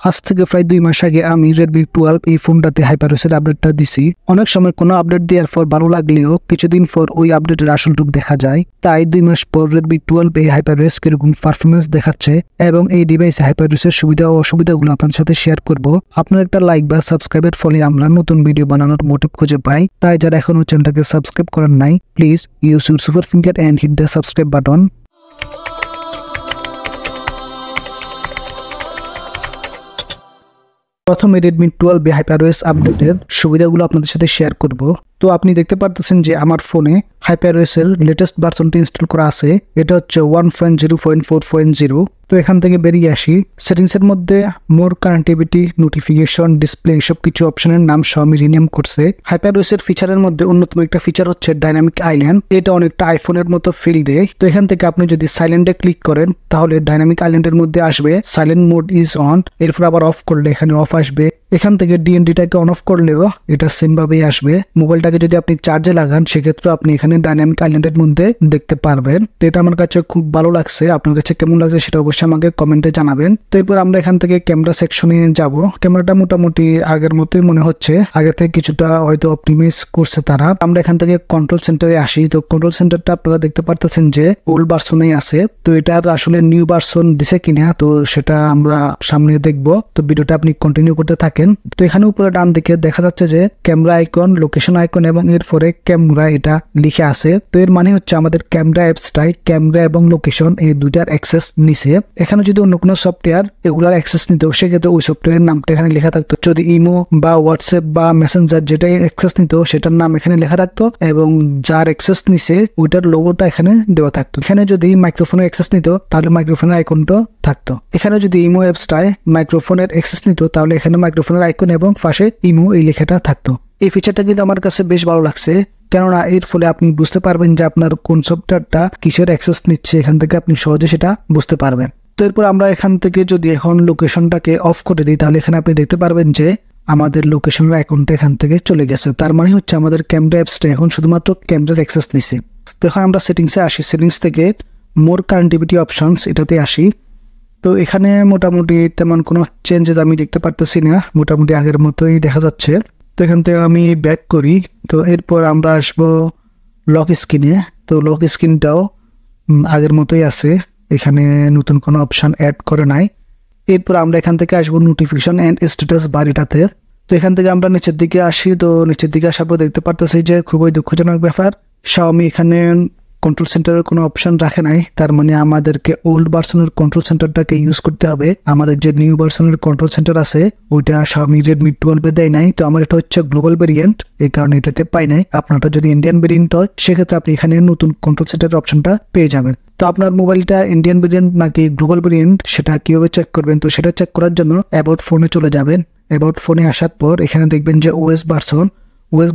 আজ থেকে প্রায় 2 মাস আগে আমি Redmi 12 এই ফোনটাতে HyperOS এর আপডেটটা দিছি। অনেক সময় কোনো আপডেট দেওয়ার পর ভালো লাগলেও কিছুদিন পর ওই আপডেটের আসল রূপ দেখা যায়। তাই 2 মাস পর Redmi 12 এই HyperOS কিরকম পারফরমেন্স দেখাচ্ছে এবং এই ডিভাইসে HyperOS এর সুবিধা ও অসুবিধাগুলো আপনাদের সাথে শেয়ার করব। আপনার একটা লাইক বা সাবস্ক্রাইবের ফলে আমরা নতুন ভিডিও বানানোর মোটিভ খুঁজে পাই। তাই যারা এখনো চ্যানেলটাকে সাবস্ক্রাইব করেন নাই, please use your super finger and hit the subscribe button. প্রথমে Redmi 12 HyperOS আপডেটের সুবিধাগুলো আপনাদের সাথে শেয়ার করব। তো আপনি দেখতে পারতেছেন যে আমার ফোনে HyperOS এর লেটেস্ট ভার্সনটি ইনস্টল করা আছে। এটা হচ্ছে 1.0.4.0। তো এখান থেকে বেরিয়ে আসি। সেটিংসের মধ্যে মোর কানেক্টিভিটি, নোটিফিকেশন, ডিসপ্লে এসব কিছু অপশনের নাম Xiaomi রিনেম করছে। HyperOS এর ফিচারের মধ্যে অন্যতম একটা ফিচার হচ্ছে ডাইনামিক আইল্যান্ড। এটা অনেকটা আইফোনের মতো ফিল দেয়। তো এখান থেকে আপনি যদি সাইলেন্টে ক্লিক করেন তাহলে ডাইনামিক আইল্যান্ডের মধ্যে আসবে সাইলেন্ট মোড ইজ অন। এরপর আবার অফ করলে এখানে অফ আসবে। এখান থেকে DND-টাকে অন অফ করলেও এটা সেম ভাবেই আসবে। মোবাইলটাকে যদি আপনি চার্জে লাগান সেক্ষেত্রে আপনি এখানে ডাইনামিক আইল্যান্ডের মধ্যে দেখতে পারবেন। তো এটা আমার কাছে খুব ভালো লাগছে। আপনার কাছে কেমন লাগছে সেটা অবশ্যই আমাকে কমেন্টে জানাবেন। তো এরপর আমরা এখান থেকে ক্যামেরা সেকশনে যাব। ক্যামেরাটা মোটামুটি আগের মতোই মনে হচ্ছে, আগে থেকে কিছুটা হয়তো অপটিমাইজ করছে তারা। আমরা এখান থেকে কন্ট্রোল সেন্টারে আসি। তো কন্ট্রোল সেন্টারটা আপনারা দেখতে পারতেছেন যে ওল্ড ভার্সনেই আছে। তো এটার আসলে নিউ ভার্সন দিছে কিনা তো সেটা আমরা সামনে দেখব। তো ভিডিওটা আপনি কন্টিনিউ করতে থাকেন। তো এখানে উপরে ডান দিকে দেখা যাচ্ছে যে ক্যামেরা আইকন, লোকেশন আইকন এবং এরপরে ক্যামেরা এটা লিখে আছে। তো এর মানে হচ্ছে আমাদের ক্যামেরা অ্যাপসটাই ক্যামেরা এবং লোকেশন এই দুইটার অ্যাক্সেস নিছে। এখানে যদি অন্য কোনো সফটওয়্যার এগুলার অ্যাক্সেস নিত সেক্ষেত্রে ওই সফটওয়্যারের নামটা এখানে লেখা থাকতো। যদি ইমো বা হোয়াটসঅ্যাপ বা মেসেঞ্জার যেটাই অ্যাক্সেস নিত সেটার নাম এখানে লেখা থাকতো এবং যার অ্যাক্সেস নিছে ওইটার লোগোটা এখানে দেওয়া থাকতো। এখানে যদি মাইক্রোফোনের অ্যাক্সেস নিত তাহলে মাইক্রোফোনের আইকনটা থাকতো। এখানে যদি ইমো অ্যাপসটায় মাইক্রোফোনের অ্যাক্সেস নিত তাহলে এখানে মাইক্রোফোনের আইকন এবং পাশে ইমো এই লেখাটা থাকতো। এই ফিচারটা কিন্তু আমার কাছে বেশ ভালো লাগছে, কেননা এর ফলে আপনি বুঝতে পারবেন যে আপনার কোন সফটওয়্যারটা কিসের অ্যাক্সেস নিচ্ছে। এখান থেকে আপনি সহজে সেটা বুঝতে পারবেন। তো এরপর আমরা এখান থেকে যদি এখন লোকেশনটাকে অফ করে দিই তাহলে এখানে আপনি দেখতে পারবেন যে আমাদের লোকেশনের আইকনটা এখান থেকে চলে গেছে। তার মানে হচ্ছে আমাদের ক্যামেরা অ্যাপসটা এখন শুধুমাত্র ক্যামেরার অ্যাক্সেস নিছে। তো এখন আমরা সেটিংসে আসি। সেটিংস থেকে মোর কানেক্টিভিটি অপশনস এটাতে আসি। তো এখানে মোটামুটি তেমন কোনো চেঞ্জেস আমি দেখতে পারতেছি না, মোটামুটি আগের মতোই দেখা যাচ্ছে। তো এখান থেকে আমি ব্যাক করি। তো এরপর আমরা আসবো লক স্ক্রিনে। তো লক স্ক্রিনটাও আগের মতোই আছে, এখানে নতুন কোনো অপশান অ্যাড করে নাই। এরপর আমরা এখান থেকে আসবো নোটিফিকেশন অ্যান্ড স্ট্যাটাস বাড়িটাতে। তো এখান থেকে আমরা নিচের দিকে আসি। তো নিচের দিকে আসার পর দেখতে পারতেছি যে খুবই দুঃখজনক ব্যাপার, Xiaomi এখানে কন্ট্রোল সেন্টারের কোনো অপশন রাখে নাই। তার মানে আমাদেরকে ওল্ড ভার্সনের কন্ট্রোল সেন্টারটাকে ইউজ করতে হবে। আমাদের যে নিউ ভার্সনের কন্ট্রোল সেন্টার আছে ওইটা Xiaomi Redmi 12 দেয় নাই। তো আমার এটা হচ্ছে গ্লোবাল ভেরিয়েন্ট, এই কারণে এটাতে পাই নাই। আপনারটা যদি ইন্ডিয়ান ভেরিয়েন্ট হয় সেক্ষেত্রে আপনি এখানে নতুন কন্ট্রোল সেন্টারের অপশনটা পেয়ে যাবেন। তো আপনার মোবাইলটা ইন্ডিয়ান ভেরিয়েন্ট নাকি গ্লোবাল ভেরিয়েন্ট সেটা কিভাবে চেক করবেন? তো সেটা চেক করার জন্য অ্যাবাউট ফোনে চলে যাবেন। অ্যাবাউট ফোনে আসার পর এখানে দেখবেন যে ওএস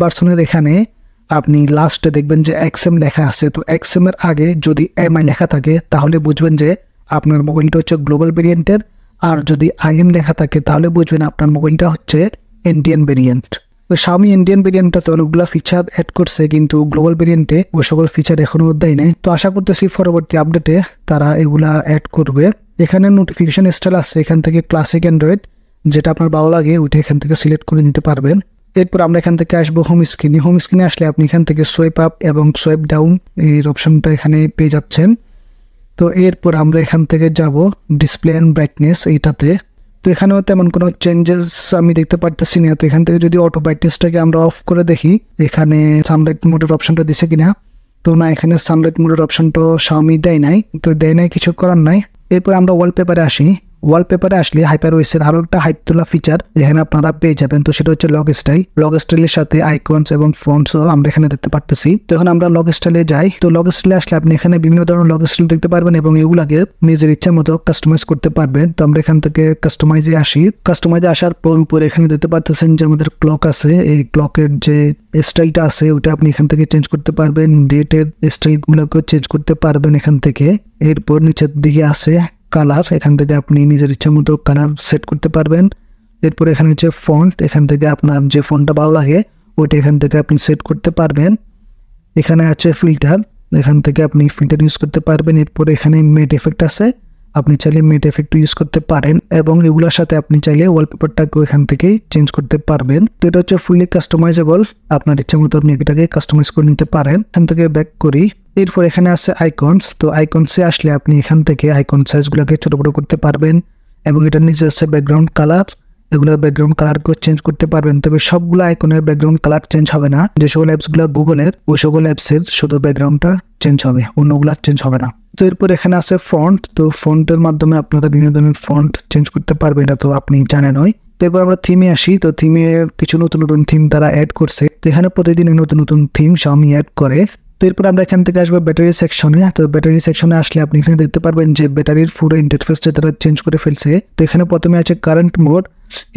ভার্সনের এখানে আপনি লাস্টে দেখবেন যে XM লেখা আছে। তো XM এর আগে যদি MI লেখা থাকে তাহলে বুঝবেন যে আপনার মোবাইলটা হচ্ছে গ্লোবাল ভেরিয়েন্টের, আর যদি IN লেখা থাকে তাহলে বুঝবেন আপনার মোবাইলটা হচ্ছে ইন্ডিয়ান ভেরিয়েন্ট। তো Xiaomi ইন্ডিয়ান ভেরিয়েন্টটাতে অনেকগুলো ফিচার অ্যাড করছে কিন্তু গ্লোবাল ভেরিয়েন্টে ওই সকল ফিচার এখনো দেয় নাই। তো আশা করতেছি পরবর্তী আপডেটে তারা এগুলা অ্যাড করবে। এখানে নোটিফিকেশন স্টাইল আছে, এখান থেকে ক্লাসিক অ্যান্ড্রয়েড যেটা আপনার ভালো লাগে ওইটা এখান থেকে সিলেক্ট করে নিতে পারবেন। এরপর আমরা এখান থেকে আসবো হোম স্ক্রিনে। হোম স্ক্রিনে আসলে আপনি এখান থেকে সোয়াইপ আপ এবং সোয়াইপ ডাউন এর অপশনটা এখানে পেয়ে যাচ্ছেন। তো এরপর আমরা এখান থেকে যাব ডিসপ্লে অ্যান্ড ব্রাইটনেস এইটাতে। তো এখানেও তেমন কোনো চেঞ্জেস আমি দেখতে পারতেছি না। তো এখান থেকে যদি অটো ব্রাইটনেসটাকে আমরা অফ করে দেখি এখানে সানলাইট মোডের অপশনটা দিছে কিনা। তো না, এখানে সানলাইট মোডের অপশনটা Xiaomi দেয় নাই। তো দেয় নাই, কিছু করার নাই। এরপর আমরা ওয়ালপেপারে আসি। ওয়ালপেপারে আসলে HyperOS এর আরো একটা হাইপ তোলা ফিচার এখানে আপনারা পেয়ে যাবেন। তো সেটা হচ্ছে লগ স্টাইল। লগ স্টাইলের সাথে আইকনস এবং ফন্টসও আমরা এখানে দেখতে পারতেছি। তো এখন আমরা লগ স্টাইলে যাই। তো লগ স্টাইলে আসলে আপনি এখানে বিভিন্ন ধরনের লগ স্টাইল দেখতে পারবেন এবং এগুলাকে নিজের ইচ্ছা মতো কাস্টমাইজ করতে পারবেন। তো আমরা এখান থেকে কাস্টমাইজে আসি। কাস্টমাইজে আসার পর উপরে এখানে দেখতে পারতেছেন যে আমাদের ক্লক আছে। এই ক্লকের যে স্টাইলটা আছে ওটা আপনি এখান থেকে চেঞ্জ করতে পারবেন। ডেটের স্টাইলগুলোকেও চেঞ্জ করতে পারবেন এখান থেকে। এরপর নিচের দিকে আছে কালার, এখান থেকে আপনি নিজের ইচ্ছা মতো কালার সেট করতে পারবেন। এরপর এখানে হচ্ছে ফন্ট, এখান থেকে আপনার যে ফন্টটা ভালো লাগে ওইটা এখান থেকে আপনি সেট করতে পারবেন। এখানে আছে ফিল্টার, এখান থেকে আপনি ফিল্টার ইউজ করতে পারবেন। এরপর এখানে মেট এফেক্ট আছে, আপনি চাইলে মেট এফেক্ট ইউজ করতে পারেন এবং এগুলোর সাথে আপনি চাইলে ওয়ালপেপারটাকে এখান থেকেই চেঞ্জ করতে পারবেন। তো এটা হচ্ছে ফুলি কাস্টমাইজেবল, আপনার ইচ্ছা মতো আপনি এটাকে কাস্টমাইজ করে নিতে পারেন। এখান থেকে ব্যাক করি, এরপর এখানে আছে আইকনস। তো আইকনসে আসলে আপনি এখান থেকে আইকন সাইজগুলোকে ছোট বড় করতে পারবেন এবং এটার নিচে আছে ব্যাকগ্রাউন্ড কালার, এগুলোর ব্যাকগ্রাউন্ড কালারকে চেঞ্জ করতে পারবেন। তবে সবগুলো আইকনের ব্যাকগ্রাউন্ড কালার চেঞ্জ হবে না, যে সকল অ্যাপসগুলো গুগলের ওই সকল অ্যাপসের শুধু ব্যাকগ্রাউন্ডটা চেঞ্জ হবে, অন্যগুলো চেঞ্জ হবে না। তো এরপর এখানে আছে ফন্ট। তো ফন্টের মাধ্যমে আপনারা বিভিন্ন ধরনের ফন্ট চেঞ্জ করতে পারবেন, এটা তো আপনি জানেনই। তো এবার আমরা থিমে আসি। তো থিমে কিছু নতুন নতুন থিম তারা অ্যাড করছে। তো এখানে প্রতিদিন নতুন নতুন থিম Xiaomi অ্যাড করে। তো এরপর আমরা এখান থেকে আসবো ব্যাটারি সেকশনে। তো ব্যাটারি সেকশনে আসলে আপনি এখানে দেখতে পারবেন যে ব্যাটারির পুরো ইন্টারফেসটা তারা চেঞ্জ করে ফেলছে। তো এখানে প্রথমে আছে কারেন্ট মোড,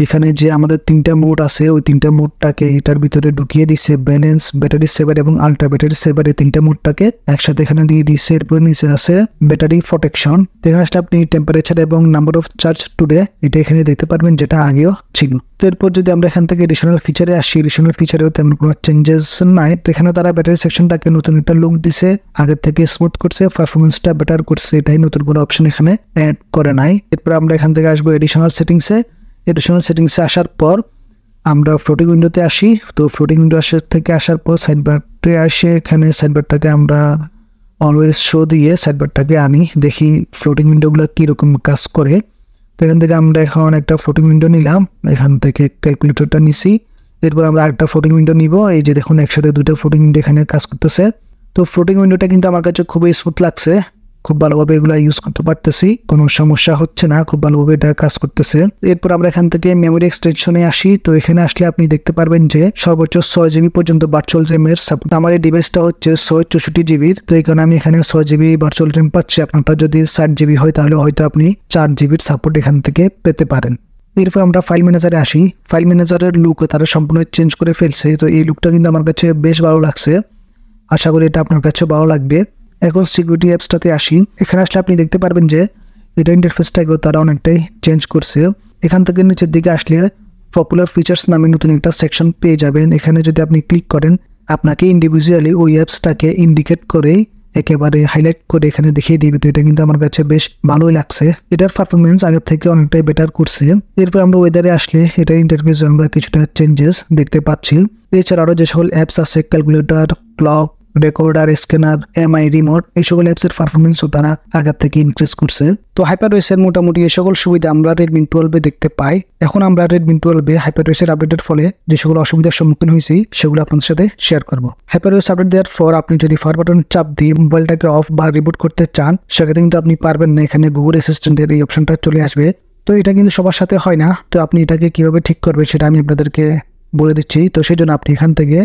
এখানে যে আমাদের 3টা মোড আছে ওই 3টা মোডটাকে এটার ভিতরে ঢুকিয়ে দিচ্ছে, ব্যালেন্স, ব্যাটারি সেভার এবং আল্ট্রা ব্যাটারি সেভার, এই 3টা মোডটাকে একসাথে এখানে দিয়ে দিচ্ছে। এরপর নিচে আছে ব্যাটারি প্রোটেকশন। এখানে আসলে আপনি টেম্পারেচার এবং নাম্বার অফ চার্জ টুডে এটা এখানে দেখতে পারবেন, যেটা আগেও ছিল। তো এরপর যদি আমরা এখান থেকে এডিশনাল ফিচারে আসি, এডিশনাল ফিচারেও তেমন কোনো চেঞ্জেস নাই। তো এখানে তারা ব্যাটারি সেকশনটাকে নতুন একটা লুক দিছে, আগের থেকে স্মুথ করছে, পারফরমেন্সটা বেটার করছে, এটাই নতুন কোনো অপশন এখানে অ্যাড করে নাই। এরপর আমরা এখান থেকে আসবো এডিশনাল সেটিংসে। এডিশনাল সেটিংসে আসার পর আমরা ফ্লোটিং উইন্ডোতে আসি। তো ফ্লোটিং উইন্ডো থেকে আসার পর সাইডবারতে আসে, এখানে সাইডবারটাকে আমরা অলওয়েজ শো দিয়ে সাইডবারটাকে আনি, দেখি ফ্লোটিং উইন্ডোগুলো কীরকম কাজ করে। তো এখান থেকে আমরা এখন একটা ফ্লোটিং উইন্ডো নিলাম, এখান থেকে ক্যালকুলেটরটা নিছি। এরপর আমরা আরেকটা ফ্লোটিং উইন্ডো নিব, এই যে দেখুন একসাথে দুটো ফ্লোটিং উইন্ডো এখানে কাজ করতেছে। তো ফ্লোটিং উইন্ডোটা কিন্তু আমার কাছে খুবই স্মুথ লাগছে, খুব ভালোভাবে এগুলো ইউজ করতে পারতেছি, কোনো সমস্যা হচ্ছে না, খুব ভালোভাবে এটা কাজ করতেছে। এরপর আমরা এখান থেকে মেমোরি এক্সটেনশনে আসি। তো এখানে আসলে আপনি দেখতে পারবেন যে সর্বোচ্চ 6 জিবি পর্যন্ত ভার্চুয়াল র্যামের সাপোর্ট। আমার এই ডিভাইসটা হচ্ছে 664 জিবির, তো এই কারণে আমি এখানে 6 জিবি ভার্চুয়াল র্যাম পাচ্ছি। আপনারটা যদি 60 জিবি হয় তাহলে হয়তো আপনি 4 জিবির সাপোর্ট এখান থেকে পেতে পারেন। এরপর আমরা ফাইল ম্যানেজারে আসি। ফাইল ম্যানেজারের লুক তারা সম্পূর্ণ চেঞ্জ করে ফেলছে। তো এই লুকটা কিন্তু আমার কাছে বেশ ভালো লাগছে, আশা করি এটা আপনার কাছে ভালো লাগবে। এখন সিকিউরিটি অ্যাপসটাতে আসি। এখানে আসলে আপনি দেখতে পারবেন যে এটা ইন্টারফেসটাকেও তারা অনেকটাই চেঞ্জ করছে। এখান থেকে নিচের দিকে আসলে পপুলার ফিচার্স নামে নতুন একটা সেকশন পেয়ে যাবেন। এখানে যদি আপনি ক্লিক করেন আপনাকে ইন্ডিভিজুয়ালি ওই অ্যাপসটাকে ইন্ডিকেট করে একেবারে হাইলাইট করে এখানে দেখিয়ে দিবে। তো এটা কিন্তু আমার কাছে বেশ ভালোই লাগছে, এটার পারফরমেন্স আগের থেকে অনেকটাই বেটার করছে। এরপর আমরা ওয়েদারে আসলে এটার ইন্টারফেসে আমরা কিছুটা চেঞ্জেস দেখতে পাচ্ছি। এছাড়া আরও যে সকল অ্যাপস আছে calculator, clock, recorder, scanner, MI remote, এই সকল অ্যাপসের পারফরমেন্সও তারা আগের থেকে ইনক্রিজ করছে। তো হাইপারওয়েসের মোটামুটি এই সকল সুবিধা আমরা রেডমি 12 দেখতে পাই। এখন আমরা রেডমি 12 হাইপারওয়েসের আপডেটের ফলে যে সকল অসুবিধার সম্মুখীন হয়েছি সেগুলো আপনাদের সাথে শেয়ার করবো। হাইপারওয়েস আপডেট দেওয়ার পর আপনি যদি পাওয়ার বাটন চাপ দিয়ে মোবাইলটাকে অফ বা রিবুট করতে চান সেক্ষেত্রে কিন্তু আপনি পারবেন না, এখানে গুগল অ্যাসিস্ট্যান্টের এই অপশনটা চলে আসবে। তো এটা কিন্তু সবার সাথে হয় না, তো আপনি এটাকে কিভাবে ঠিক করবেন সেটা আমি আপনাদেরকে বলে দিচ্ছি। তো সেই জন্য আপনি এখান থেকে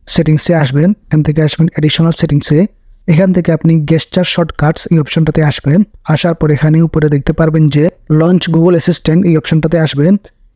সেটিংসে আসবেন, এখান থেকে আসবেন এডিশনাল সেটিংসে, এখান থেকে আপনি গেস্টার শর্টকাটস এই অপশনটাতে আসবেন। আসার পর এখানে উপরে দেখতে পারবেন যে লঞ্চ গুগল অ্যাসিস্ট্যান্ট, এই অপশনটাতে আসবেন।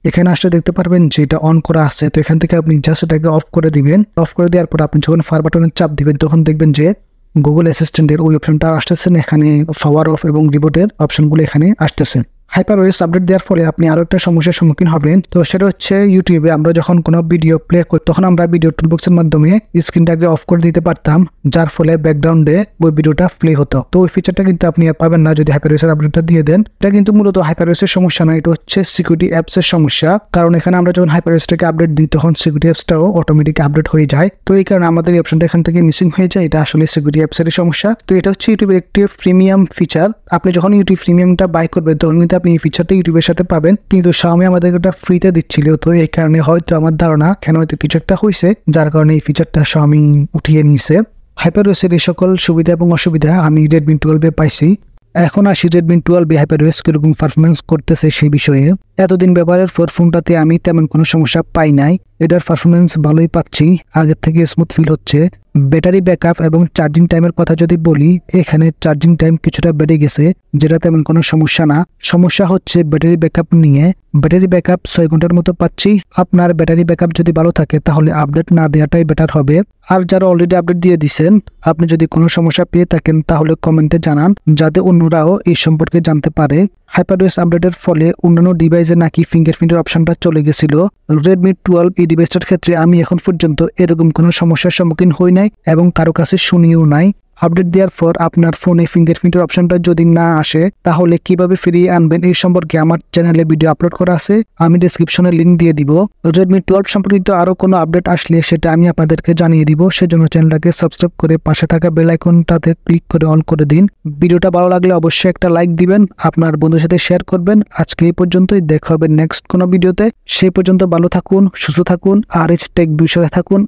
এখানে আসলে দেখতে পারবেন যে এটা অন করা আছে, তো এখান থেকে আপনি জাস্ট এটাকে অফ করে দিবেন। অফ করে দেওয়ার পর আপনি যখন ফায়ার বাটনের চাপ দিবেন তখন দেখবেন যে গুগল অ্যাসিস্ট্যান্টের ওই অপশনটা আসতেছে, এখানে পাওয়ার অফ এবং রিবোটের অপশনগুলো এখানে আসতেছে। হাইপারওয়েস আপডেট দেওয়ার ফলে আপনি আরও একটা সমস্যার সম্মুখীন হবেন। তো সেটা হচ্ছে ইউটিউবে আমরা যখন কোনো ভিডিও প্লে করি তখন আমরা ভিডিও টুলবক্সের মাধ্যমে স্ক্রিনটাকে অফ করে দিতে পারতাম, যার ফলে ব্যাকগ্রাউন্ডে ওই ভিডিওটা প্লে হতো। তো ওই ফিচারটা কিন্তু আপনি আর পাবেন না যদি হাইপারওয়েসের আপডেটটা দিয়ে দেন। এটা কিন্তু মূলত হাইপারওয়েসের সমস্যা না, এটা হচ্ছে সিকিউরিটি অ্যাপসের সমস্যা। কারণ এখানে আমরা যখন হাইপারওয়েসটাকে আপডেট দিই তখন সিকিউরিটি অ্যাপসটাও অটোমেটিক আপডেট হয়ে যায়। তো এই কারণে আমাদের এই অপশনটা এখান থেকে মিসিং হয়ে যায়, এটা আসলে সিকিউরিটি অ্যাপসের সমস্যা। তো এটা হচ্ছে ইউটিউবের একটি প্রিমিয়াম ফিচার। আপনি যখন ইউটিউব প্রিমিয়ামটা বাই করবেন তখন কিন্তু আপনি এই ফিচারটা ইউটিউবের সাথে পাবেন, কিন্তু Xiaomi আমাদের এটা ফ্রিতে দিচ্ছিল। তো এই কারণে হয়তো আমার ধারণা কেন হয়তো কিছু একটা হয়েছে যার কারণে এই ফিচারটা Xiaomi উঠিয়ে নিয়েছে। হাইপারওয়েসের এই সকল সুবিধা এবং অসুবিধা আমি রেডমি 12 পাইছি। এখন আসি রেডমি 12 হাইপারওয়েস কিরকম পারফরমেন্স করতেছে সেই বিষয়ে। এতদিন ব্যবহারের পর ফোনটাতে আমি তেমন কোনো সমস্যা পাই নাই, এটার পারফরমেন্স ভালোই পাচ্ছি, আগের থেকে স্মুথ ফিল হচ্ছে। ব্যাটারি ব্যাকআপ এবং চার্জিং টাইমের কথা যদি বলি, এখানে চার্জিং টাইম কিছুটা বেড়ে গেছে, যেটা তেমন কোনো সমস্যা না। সমস্যা হচ্ছে ব্যাটারি ব্যাকআপ নিয়ে। ব্যাটারি ব্যাকআপ 6 ঘন্টার মতো পাচ্ছি। আপনার ব্যাটারি ব্যাকআপ যদি ভালো থাকে তাহলে আপডেট না দেওয়াটাই বেটার হবে। আর যারা অলরেডি আপডেট দিয়ে দিয়েছেন, আপনি যদি কোনো সমস্যা পেয়ে থাকেন তাহলে কমেন্টে জানান, যাতে অন্যরাও এই সম্পর্কে জানতে পারে। হাইপারওয়েস আপডেটের ফলে অন্যান্য ডিভাইসে নাকি ফিঙ্গারপ্রিন্টের অপশনটা চলে গেছিল। রেডমি 12 এই ডিভাইসটার ক্ষেত্রে আমি এখন পর্যন্ত এরকম কোনো সমস্যার সম্মুখীন হই নাই এবং কারো কাছে শুনিও নাই। আপডেট দেওয়ার পর আপনার ফোনে ফিঙ্গারপ্রিন্টের অপশনটা যদি না আসে তাহলে কিভাবে ফিরিয়ে আনবেন এই সম্পর্কে আমার চ্যানেলে ভিডিও আপলোড করা আছে, আমি ডেসক্রিপশনে লিঙ্ক দিয়ে দিব। রেডমি 12 সম্পর্কিত আরো কোনো আপডেট আসলে সেটা আমি আপনাদেরকে জানিয়ে দিব, সেজন্য চ্যানেলটাকে সাবস্ক্রাইব করে পাশে থাকা বেল আইকনটাতে ক্লিক করে অল করে দিন। ভিডিওটা ভালো লাগলে অবশ্যই একটা লাইক দিবেন, আপনার বন্ধুদের সাথে শেয়ার করবেন। আজকে এই পর্যন্তই, দেখা হবে নেক্সট কোনো ভিডিওতে। সেই পর্যন্ত ভালো থাকুন, সুস্থ থাকুন আর টেক বিষয়ে থাকুন।